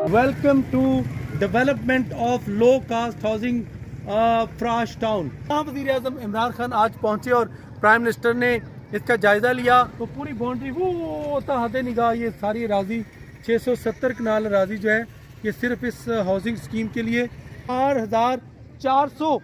Welcome to development of low cost housing Farash Town. वज़ीर आज़म इमरान खान आज पहुंचे और प्राइम मिनिस्टर ने इसका जायज़ा लिया। तो पूरी बाउंड्री वो हद निगाह ये सारी अराजी 670 कनाल अराजी जो है ये सिर्फ इस हाउसिंग स्कीम के लिए 4400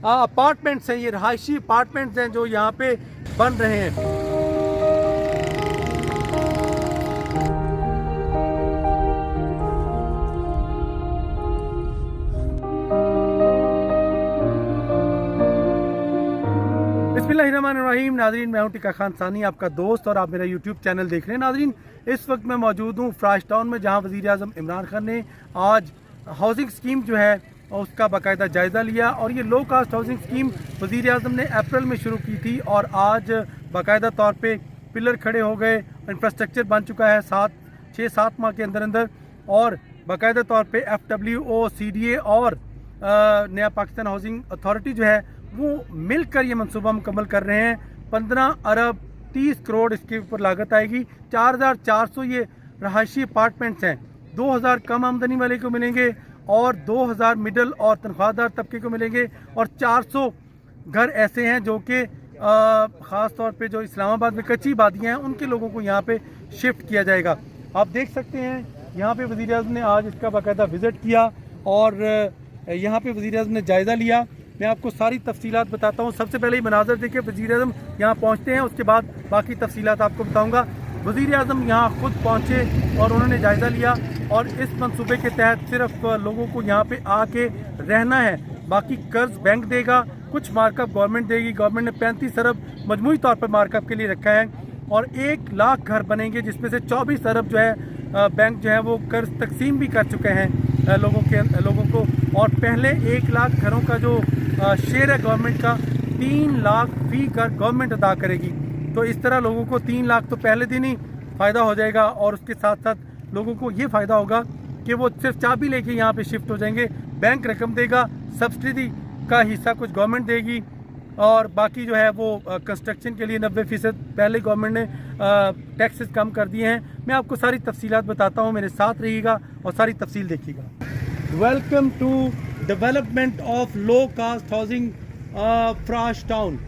अपार्टमेंट्स हैं, ये रहायशी अपार्टमेंट्स हैं जो यहाँ पे बन रहे हैं। बिस्मिल्लाहिर्रहमानिर्रहीम। नाज़रीन, मैं हूं टिका खान सानी, आपका दोस्त, और आप मेरा यूट्यूब चैनल देख रहे हैं। नाज़रीन, इस वक्त मैं मौजूद हूं फ्राश टाउन में, जहां वज़ीर आज़म इमरान खान ने आज हाउसिंग स्कीम जो है उसका बाकायदा जायज़ा लिया। और ये लो कास्ट हाउसिंग स्कीम वज़ीर आज़म ने अप्रैल में शुरू की थी और आज बाकायदा तौर पर पिलर खड़े हो गए, इंफ्रास्ट्रक्चर बन चुका है 6-7 माह के अंदर अंदर। और बाकायदा तौर पर FWO, CDA और नया पाकिस्तान हाउसिंग अथॉरिटी जो है वो मिलकर ये मंसूबा मुकम्मल कर रहे हैं। 15 अरब 30 करोड़ इसके ऊपर लागत आएगी। 4400 ये रहायशी अपार्टमेंट्स हैं। 2000 कम आमदनी वाले को मिलेंगे और 2000 मिडल और तनख्वाहदार तबके को मिलेंगे, और 400 घर ऐसे हैं जो कि ख़ास तौर पे जो इस्लामाबाद में कच्ची आबादियाँ हैं उनके लोगों को यहाँ पे शिफ्ट किया जाएगा। आप देख सकते हैं यहाँ पे वज़ीर आज़म ने आज इसका बाकायदा विज़िट किया और यहाँ पे वज़ीर आज़म ने जायज़ा लिया। मैं आपको सारी तफसीलात बताता हूँ। सबसे पहले ही मनाज़र देखिए, वज़ीर आज़म यहाँ पहुँचते हैं, उसके बाद बाकी तफसीलात आपको बताऊँगा। वज़ीर आज़म यहाँ खुद पहुँचे और उन्होंने जायज़ा लिया, और इस मंसूबे के तहत सिर्फ लोगों को यहाँ पे आके रहना है, बाकी कर्ज बैंक देगा, कुछ मार्कअप गवर्नमेंट देगी। गवर्नमेंट ने 35 अरब मजमूई तौर पर मार्कअप के लिए रखा है, और 1 लाख घर बनेंगे, जिसमें से 24 अरब जो है बैंक जो है वो कर्ज तकसीम भी कर चुके हैं लोगों को। और पहले 1 लाख घरों का जो शेयर है गवर्नमेंट का, 3 लाख फी घर गवर्नमेंट अदा करेगी। तो इस तरह लोगों को 3 लाख तो पहले दिन ही फ़ायदा हो जाएगा, और उसके साथ साथ लोगों को ये फ़ायदा होगा कि वो सिर्फ चाबी लेके यहाँ पे शिफ्ट हो जाएंगे। बैंक रकम देगा, सब्सिडी का हिस्सा कुछ गवर्नमेंट देगी, और बाकी जो है वो कंस्ट्रक्शन के लिए 90% पहले गवर्नमेंट ने टैक्सेस कम कर दिए हैं। मैं आपको सारी तफसीलात बताता हूँ, मेरे साथ रहिएगा और सारी तफसील देखिएगा। Welcome to development of low cost housing Farash Town.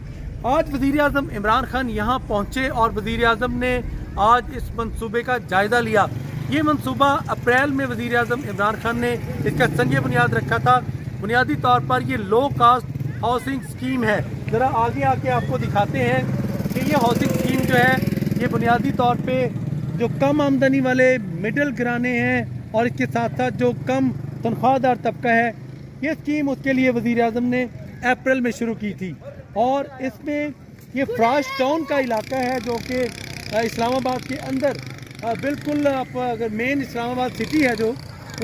आज वज़ीर आज़म इमरान खान यहाँ पहुँचे और वज़ीर आज़म ने आज इस मंसूबे का जायज़ा लिया। ये मंसूबा अप्रैल में वज़ीर आज़म इमरान खान ने इसका संग बुनियाद रखा था। बुनियादी तौर पर ये लो कास्ट हाउसिंग स्कीम है। ज़रा आगे आके आपको दिखाते हैं कि ये हाउसिंग स्कीम जो है ये बुनियादी तौर पे जो कम आमदनी वाले मिडिल घराने हैं और इसके साथ साथ जो कम तनख्वाहदार तबका है, ये स्कीम उसके लिए वज़ीर आज़म ने अप्रैल में शुरू की थी। और इसमें ये फ्राश टाउन का इलाका है जो कि इस्लामाबाद के अंदर बिल्कुल, आप अगर मेन इस्लामाबाद सिटी है जो,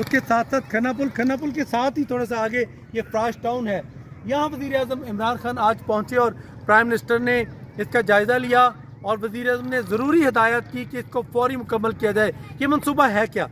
उसके साथ साथ खन्ना पुल के साथ ही थोड़ा सा आगे ये फ्राश टाउन है। यहाँ वज़ीर आज़म इमरान खान आज पहुँचे और प्राइम मिनिस्टर ने इसका जायज़ा लिया, और वज़ीर आज़म ने ज़रूरी हिदायत की कि इसको फौरी मुकम्मल किया जाए। ये मंसूबा है क्या?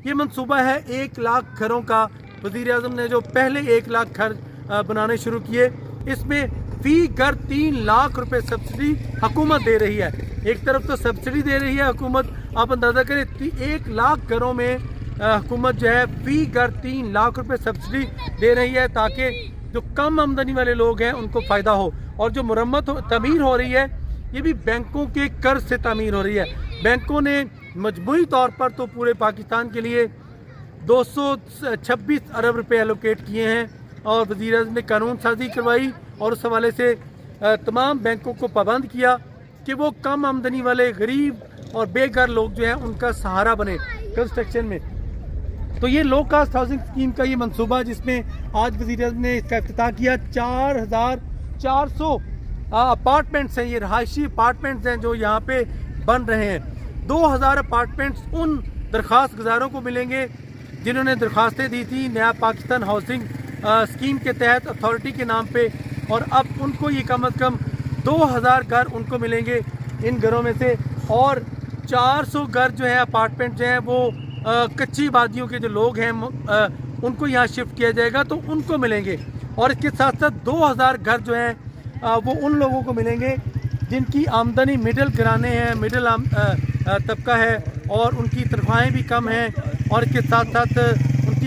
ये मंसूबा है 1 लाख घरों का। वज़ीर आज़म ने जो पहले 1 लाख घर बनाने शुरू किए, इसमें फ़ी घर 3 लाख रुपए सब्सिडी हुकूमत दे रही है। एक तरफ तो सब्सिडी दे रही है हुकूमत, आप अंदाज़ा करें 1 लाख घरों में हुकूमत जो है फ़ी घर 3 लाख रुपए सब्सिडी दे रही है, ताकि जो कम आमदनी वाले लोग हैं उनको फ़ायदा हो। और जो मुरम्मत तमीर हो रही है, ये भी बैंकों के कर्ज से तमीर हो रही है। बैंकों ने मजमूई तौर पर तो पूरे पाकिस्तान के लिए 226 अरब रुपए एलोकेट किए हैं, और वज़ीर आज़म ने कानून साजी करवाई और उस हवाले से तमाम बैंकों को पाबंद किया कि वो कम आमदनी वाले गरीब और बेघर लोग जो हैं उनका सहारा बने कंस्ट्रक्शन में। तो ये लो कास्ट हाउसिंग स्कीम का ये मंसूबा, जिसमें आज वज़ीर आज़म ने इसका इफ्तिताह किया। 4400 अपार्टमेंट्स हैं, ये रहायशी अपार्टमेंट्स हैं जो यहाँ पे बन रहे हैं। 2000 अपार्टमेंट्स उन दरख्वास्त गुजारों को मिलेंगे जिन्होंने दरख्वास्तें दी थी नया पाकिस्तान हाउसिंग स्कीम के तहत अथॉरिटी के नाम पे, और अब उनको ये कम अज़ कम 2000 घर उनको मिलेंगे इन घरों में से। और 400 घर जो है अपार्टमेंट जो हैं वो कच्ची आबादियों के जो लोग हैं उनको यहाँ शिफ्ट किया जाएगा, तो उनको मिलेंगे। और इसके साथ साथ 2000 घर जो हैं वो उन लोगों को मिलेंगे जिनकी आमदनी मिडिल घराने हैं, मिडिल तबका है, और उनकी तनख्वाहें भी कम हैं। और इसके साथ साथ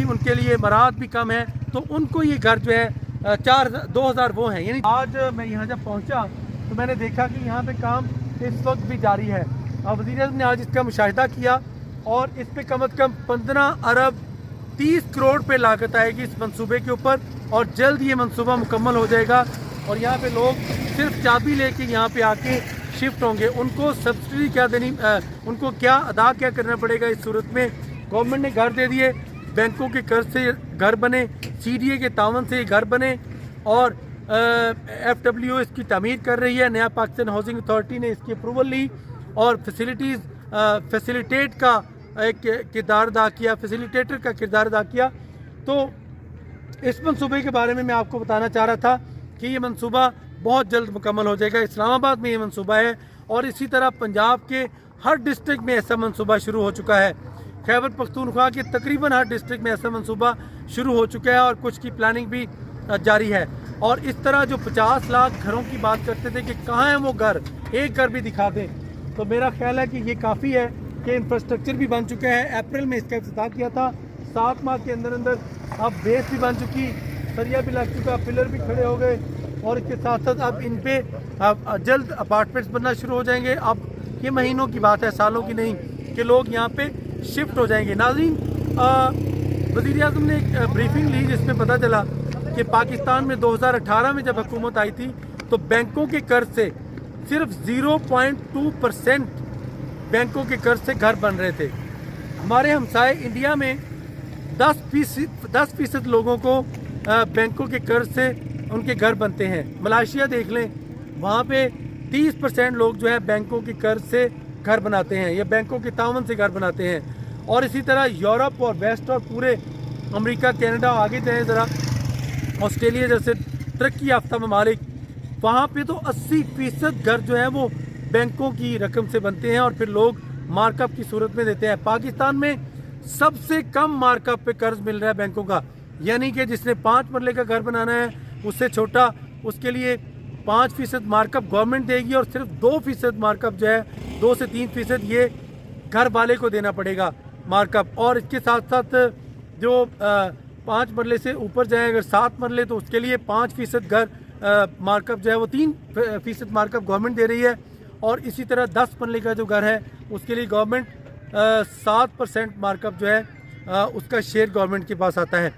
उनके लिए इमारत भी कम है, तो उनको ये घर जो है 2000 वो हैं। यानी आज मैं यहाँ जब पहुँचा तो मैंने देखा कि यहाँ पे काम इस वक्त भी जारी है। वज़ीर-ए-आज़म ने आज इसका मुशाहिदा किया और इस पे कम से कम 15 अरब 30 करोड़ पे लागत आएगी इस मंसूबे के ऊपर, और जल्द ये मंसूबा मुकम्मल हो जाएगा और यहाँ पे लोग सिर्फ चाबी लेके यहाँ पे आके शिफ्ट होंगे। उनको सब्सिडी क्या देनी, उनको क्या अदा क्या करना पड़ेगा इस सूरत में? गवर्नमेंट ने घर दे दिए, बैंकों के कर्ज से घर बने, CDA के तावन से घर बने, और FWO इसकी तामीर कर रही है। नया पाकिस्तान हाउसिंग अथॉरिटी ने इसकी अप्रूवल ली और फैसिलिटेट का एक किरदार अदा किया, फैसिलिटेटर का किरदार अदा किया। तो इस मंसूबे के बारे में मैं आपको बताना चाह रहा था कि ये मंसूबा बहुत जल्द मुकम्मल हो जाएगा। इस्लामाबाद में ये मंसूबा है और इसी तरह पंजाब के हर डिस्ट्रिक्ट में ऐसा मंसूबा शुरू हो चुका है। खैबर पख्तूनख्वा के तकरीबन हर डिस्ट्रिक्ट में ऐसा मंसूबा शुरू हो चुका है और कुछ की प्लानिंग भी जारी है। और इस तरह जो 50 लाख घरों की बात करते थे कि कहाँ हैं वो घर, एक घर भी दिखा दें, तो मेरा ख्याल है कि ये काफ़ी है कि इंफ्रास्ट्रक्चर भी बन चुका है। अप्रैल में इसका इफ्तिताह किया था, 7 माह के अंदर अंदर अब बेस भी बन चुकी, सरिया भी लग चुका, पिलर भी खड़े हो गए और इसके साथ साथ अब इन पे जल्द अपार्टमेंट्स बनना शुरू हो जाएंगे। अब ये महीनों की बात है, सालों की नहीं, कि लोग यहाँ पे शिफ्ट हो जाएंगे। नाज़रीन, वज़ीर-ए-आज़म ने एक ब्रीफिंग ली जिसमें पता चला कि पाकिस्तान में 2018 में जब हुकूमत आई थी तो बैंकों के कर्ज से सिर्फ 0.2% बैंकों के कर्ज से घर बन रहे थे। हमारे हमसाए इंडिया में 10% लोगों को बैंकों के कर्ज से उनके घर बनते हैं। मलेशिया देख लें, वहाँ पे 30% लोग जो है बैंकों के कर्ज से घर बनाते हैं या बैंकों के तावन से घर बनाते हैं। और इसी तरह यूरोप और वेस्ट और पूरे अमेरिका, कनाडा, आगे जाएँ ज़रा, ऑस्ट्रेलिया जैसे तरक्की याफ्ता ममालिक, वहाँ पे तो 80% घर जो है वो बैंकों की रकम से बनते हैं और फिर लोग मार्कअप की सूरत में देते हैं। पाकिस्तान में सबसे कम मार्कअप पे कर्ज मिल रहा है बैंकों का, यानी कि जिसने 5 मरले का घर बनाना है उससे छोटा, उसके लिए 5% मार्कअप गवर्नमेंट देगी और सिर्फ 2% मार्कअप जो है, 2 से 3% ये घर वाले को देना पड़ेगा मार्कअप। और इसके साथ साथ जो 5 मरले से ऊपर जाए, अगर 7 मरले, तो उसके लिए 5% घर मार्कअप जो है वो 3% मार्कअप गवर्नमेंट दे रही है। और इसी तरह 10 मरले का जो घर है उसके लिए गवर्नमेंट 7% मार्कअप जो है उसका शेयर गवर्नमेंट के पास आता है।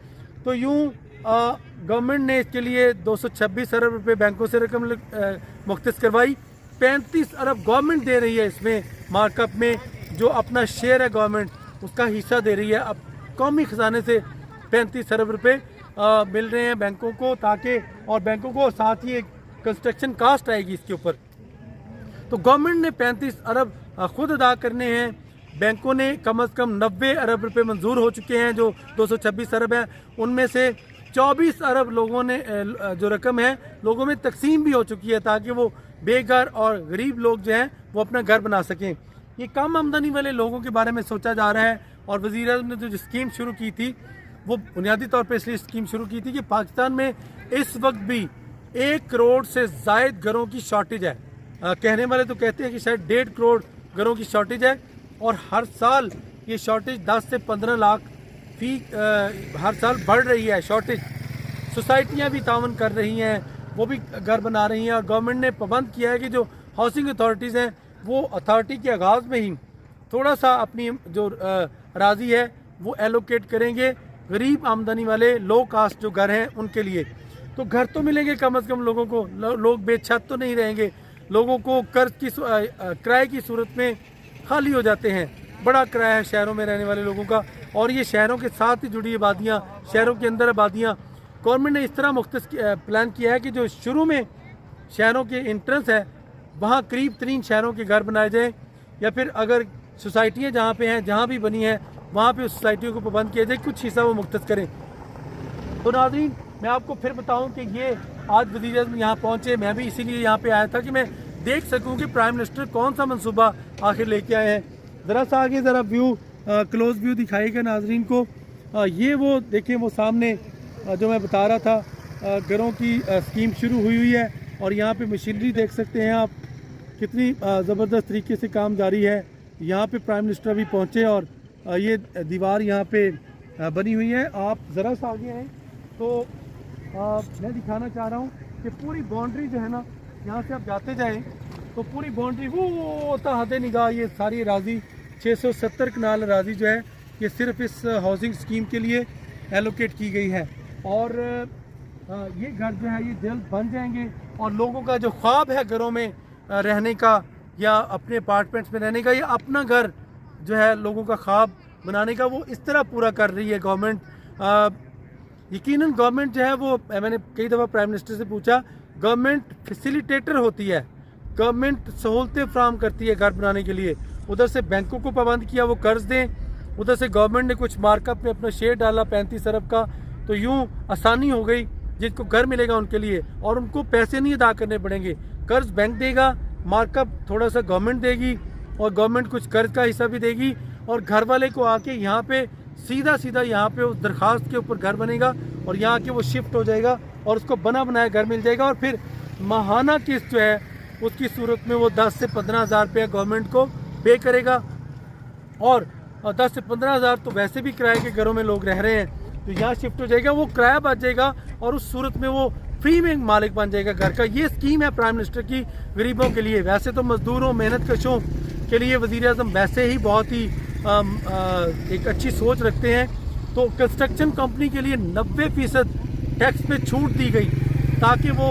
तो यूँ गवर्नमेंट ने इसके लिए 226 अरब रुपए बैंकों से रकम मुख्तस करवाई। 35 अरब गवर्नमेंट दे रही है इसमें मार्कअप में, जो अपना शेयर है गवर्नमेंट उसका हिस्सा दे रही है। अब कौमी खजाने से 35 अरब रुपए मिल रहे हैं बैंकों को, ताकि, और बैंकों को साथ ही एक कंस्ट्रक्शन कास्ट आएगी इसके ऊपर। तो गवर्नमेंट ने 35 अरब खुद अदा करने हैं। बैंकों ने कम से कम 90 अरब रुपए मंजूर हो चुके हैं, जो 226 अरब है उनमें से 24 अरब लोगों ने जो रकम है लोगों में तकसीम भी हो चुकी है, ताकि वो बेघर और गरीब लोग जो हैं वो अपना घर बना सकें। ये कम आमदनी वाले लोगों के बारे में सोचा जा रहा है। और वज़ीर-ए-आज़म ने जो स्कीम शुरू की थी वो बुनियादी तौर पे इसलिए स्कीम शुरू की थी कि पाकिस्तान में इस वक्त भी 1 करोड़ से ज़ायद घरों की शॉर्टेज है। कहने वाले तो कहते हैं कि शायद 1.5 करोड़ घरों की शॉर्टेज है और हर साल ये शॉर्टेज 10 से 15 लाख हर साल बढ़ रही है शॉर्टेज। सोसाइटियाँ भी तावन कर रही हैं, वो भी घर बना रही हैं और गवर्नमेंट ने पाबंद किया है कि जो हाउसिंग अथॉरिटीज़ हैं वो अथॉरिटी के आगाज़ में ही थोड़ा सा अपनी जो राज़ी है वो एलोकेट करेंगे गरीब आमदनी वाले लो कास्ट जो घर हैं उनके लिए। तो घर तो मिलेंगे कम से कम लोगों को, लोग बेछत तो नहीं रहेंगे। लोगों को कर्ज की किराए की सूरत में खाली हो जाते हैं। बड़ा किराया है शहरों में रहने वाले लोगों का, और ये शहरों के साथ ही जुड़ी आबादियाँ, शहरों के अंदर आबादियाँ। गवर्नमेंट ने इस तरह मुख्तस प्लान किया है कि जो शुरू में शहरों के इंट्रेंस है वहाँ करीब 3 शहरों के घर बनाए जाएँ, या फिर अगर सोसाइटियाँ जहाँ पे हैं, जहाँ भी बनी हैं, वहाँ पे उस सोसाइटियों को पाबंद किया जाए, कुछ हिस्सा वो मुख्तस करें। तो नाज़रीन, मैं आपको फिर बताऊं कि ये आज वज़ीर-ए-आज़म यहाँ पहुँचे, मैं भी इसीलिए यहाँ पे आया था कि मैं देख सकूं कि प्राइम मिनिस्टर कौन सा मंसूबा आखिर लेके आए हैं। ज़रा सा आगे ज़रा व्यू, क्लोज व्यू दिखाइएगा नाज़रीन को। ये वो देखें, वो सामने जो मैं बता रहा था घरों की स्कीम शुरू हुई है, और यहाँ पे मशीनरी देख सकते हैं आप, कितनी ज़बरदस्त तरीके से काम जारी है। यहाँ पे प्राइम मिनिस्टर भी पहुँचे और ये दीवार यहाँ पे बनी हुई है। आप ज़रा सा आगे आएँ तो मैं दिखाना चाह रहा हूँ कि पूरी बाउंड्री जो है ना, यहाँ से आप जाते जाएँ तो पूरी बाउंड्री वो हद निगाह ये सारी अराजी 670 कनाल अराजी जो है ये सिर्फ इस हाउसिंग स्कीम के लिए एलोकेट की गई है। और ये घर जो है ये जल्द बन जाएंगे और लोगों का जो ख्वाब है घरों में रहने का या अपने अपार्टमेंट्स में रहने का या अपना घर जो है लोगों का ख्वाब बनाने का, वो इस तरह पूरा कर रही है गवर्नमेंट। यकीनन गवर्नमेंट जो है वो, मैंने कई दफ़ा प्राइम मिनिस्टर से पूछा, गवर्नमेंट फैसिलिटेटर होती है, गवर्नमेंट सहूलतें फ्राहम करती है घर बनाने के लिए। उधर से बैंकों को पाबंद किया वो कर्ज दें, उधर से गवर्नमेंट ने कुछ मार्कअप में अपना शेयर डाला 35 अरब का, तो यूँ आसानी हो गई जिनको घर मिलेगा उनके लिए, और उनको पैसे नहीं अदा करने पड़ेंगे। कर्ज बैंक देगा, मार्कअप थोड़ा सा गवर्नमेंट देगी और गवर्नमेंट कुछ कर्ज का हिस्सा भी देगी, और घर वाले को आके यहाँ पे सीधा यहाँ पे उस दरख्वास्त के ऊपर घर बनेगा और यहाँ के वो शिफ्ट हो जाएगा और उसको बना बनाया घर मिल जाएगा। और फिर माहाना किस्त जो है उसकी सूरत में वो 10 से 15 हज़ार रुपया गवर्नमेंट को पे करेगा, और 10 से 15 हज़ार तो वैसे भी किराए के घरों में लोग रह रहे हैं, तो यहाँ शिफ्ट हो जाएगा, वो किराया बच जाएगा और उस सूरत में वो फ्री में मालिक बन जाएगा घर का। ये स्कीम है प्राइम मिनिस्टर की गरीबों के लिए। वैसे तो मजदूरों मेहनत कशों के लिए वज़ीर आज़म वैसे ही बहुत ही एक अच्छी सोच रखते हैं, तो कंस्ट्रक्शन कंपनी के लिए 90% टैक्स पे छूट दी गई ताकि वो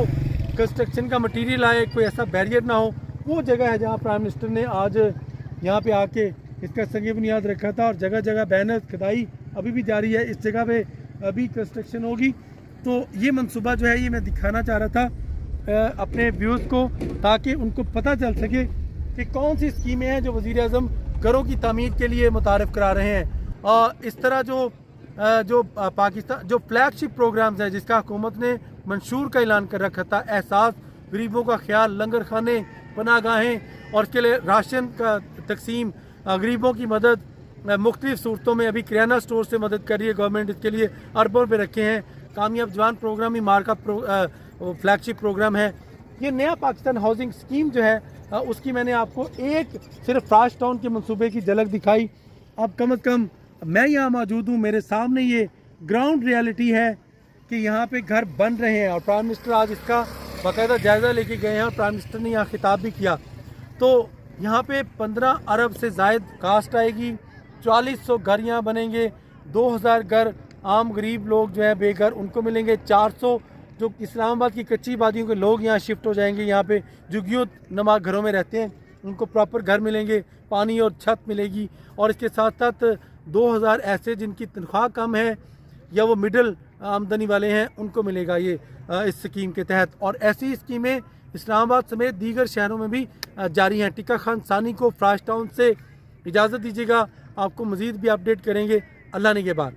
कंस्ट्रक्शन का मटेरियल आए, कोई ऐसा बैरियर ना हो। वो जगह है जहाँ प्राइम मिनिस्टर ने आज यहाँ पे आके इसका संग बुनियाद रखा था, और जगह जगह बैनर खुदाई अभी भी जारी है। इस जगह पे अभी कंस्ट्रक्शन होगी। तो ये मंसूबा जो है ये मैं दिखाना चाह रहा था अपने व्यूज़ को, ताकि उनको पता चल सके कि कौन सी स्कीमें हैं जो वज़ीर आज़म घरों की तामीर के लिए मुतारिफ करा रहे हैं। और इस तरह जो पाकिस्तान जो फ्लैगशिप प्रोग्राम्स हैं जिसका हुकूमत ने मंशूर का ऐलान कर रखा था, एहसास, गरीबों का ख्याल, लंगर खाने, पनागाहें, और इसके लिए राशन का तकसीम, गरीबों की मदद मुख्तलिफ सूरतों में। अभी किराना स्टोर से मदद कर रही है गवर्नमेंट, इसके लिए अरबों पे रखे हैं। कामयाब जवान प्रोग्राम ही मार्का फ्लैगशिप प्रोग्राम है। ये नया पाकिस्तान हाउसिंग स्कीम जो है उसकी मैंने आपको एक सिर्फ फ्राश टाउन के मंसूबे की झलक दिखाई। अब कम से कम मैं यहाँ मौजूद हूँ, मेरे सामने ये ग्राउंड रियलिटी है कि यहाँ पे घर बन रहे हैं, और प्राइम मिनिस्टर आज इसका बाकायदा जायज़ा लेके गए हैं और प्राइम मिनिस्टर ने यहाँ खिताब भी किया। तो यहाँ पे 15 अरब से ज़ायद कास्ट आएगी, 4400 घर यहाँ बनेंगे, 2000 घर आम गरीब लोग जो है बेघर उनको मिलेंगे, 400 जो इस्लामाबाद की कच्ची आबादियों के लोग यहाँ शिफ्ट हो जाएंगे, यहाँ पे झुग्गियों नमा घरों में रहते हैं उनको प्रॉपर घर मिलेंगे, पानी और छत मिलेगी। और इसके साथ साथ 2000 ऐसे जिनकी तनख्वाह कम है या वो मिडिल आमदनी वाले हैं उनको मिलेगा ये इस स्कीम के तहत। और ऐसी स्कीमें इस्लामाबाद समेत दीगर शहरों में भी जारी हैं। टिक्का खान सानी को फ्राश टाउन से इजाज़त दीजिएगा, आपको मज़ीद भी अपडेट करेंगे। अल्लाह ने के बाद।